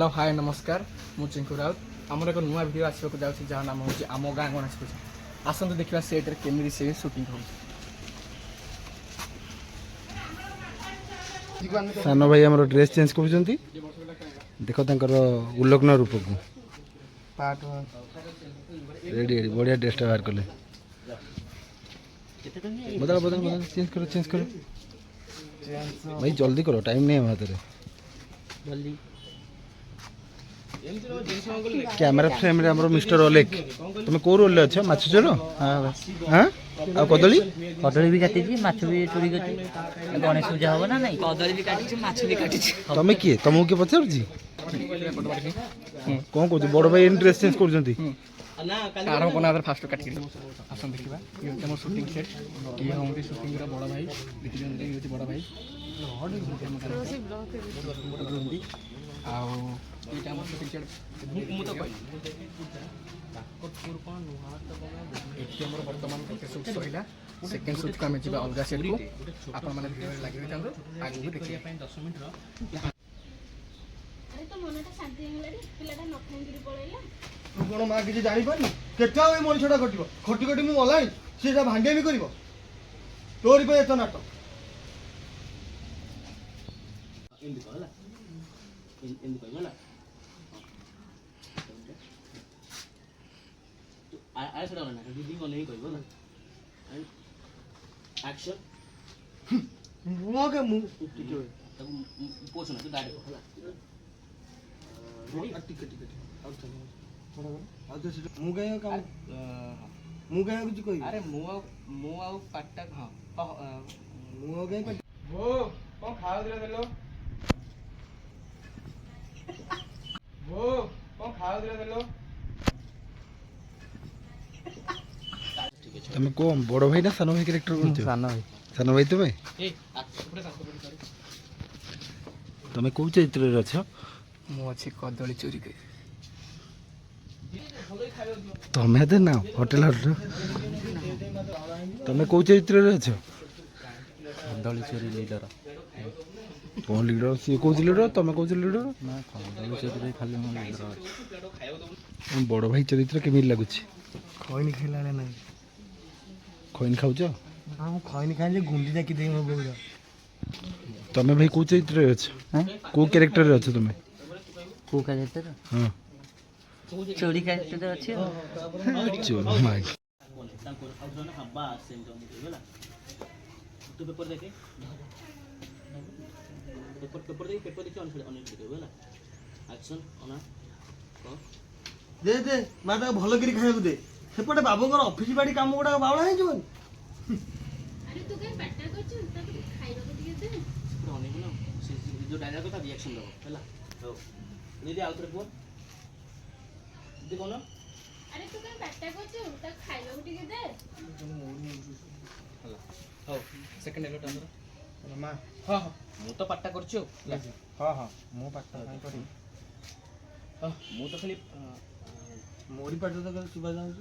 hello hi नमस्कार मु चिंकू राउत आमर एक नुआ वीडियो आसवाक जाऊँगी जहाँ नाम हूँ आम गाँ गणेश पूजा आसतु देखा सेट्रे केमी से सुटिंग हो सानो भाई आमर ड्रेस चेंज कर देख उल्लग्न रूप को रेडी बढ़िया ड्रेसटा बाहर कले बदल बदल बदल चेंज करो भाई जल्दी करो टाइम नहीं है हाथ में जल्दी कैमरा फ्रेम रे हमरो मिस्टर ओलेक तुम को रोल ले अच्छा माछ चलो हाँ हां आ कदली कदली भी काटी छी माछ भी चोरी करती गणेश पूजा हो ना नहीं कदली भी काटी छी माछ भी काटी छी तुम किए तुमको के पचार जी कौन को बड़ भाई इंटरेस्ट चेंज कर जंती आरंभ करना फास्ट काट आसन देखा ये मोर शूटिंग सेट ये हम शूटिंग बड़ भाई देखिए ये बड़ भाई आम शूटिंग सेट मुझे बर्तमान सुट सहिला सेकेंड सुट को आम जा अलग सेट को आपण मैंने भिडियो लगे आगे भी देखिए 10 मिनट कौन माँ किसी जापर केटा मनुष्यटा घट खटी खटी मुझे गलानी सी भांगे भी कर तोरी पे एत नाटक अरे मु पाटा हाँ कौन खाओ देलो वो कौन खाओ देलो तुम को बड़ भाई ना सानो भाई कैरेक्टर करते सानो भाई तुम को चरित्र रे अछ मु अच्छी कदली चोरी कर तुम्हें दे ना होटल तुम को चरित्र रे अछ कदली चोरी लीडर कौन लीडर सी को लीडर तुम को लीडर ना कदली चोरी खाली mo लीडर बड़ भाई चरित्र केमी लागुच खैनी खेला ना खैन खाऊ हाँ खैनी खाई गुंडी जाकि दे मो बोल तुम भाई को चरित्र रे अछ को कैरेक्टर रे अछ तुम को कैरेक्टर हां चोरी कैरेक्टर अच्छे चोर माय दे दे माँ भल कर खाया दे सेपटे बाबूर ऑफिस बाड़ी काम गुड़ा बावड़ा है जीवन अरे तू काय पाटा करछु त खाइलो टिके दे हो सेकंड एलो टाइम माँ हां हां मु तो पाटा करछु हाँ हाँ मो पाटा करी मु तो खाली मोरी पाटा तो सुबह जाऊँ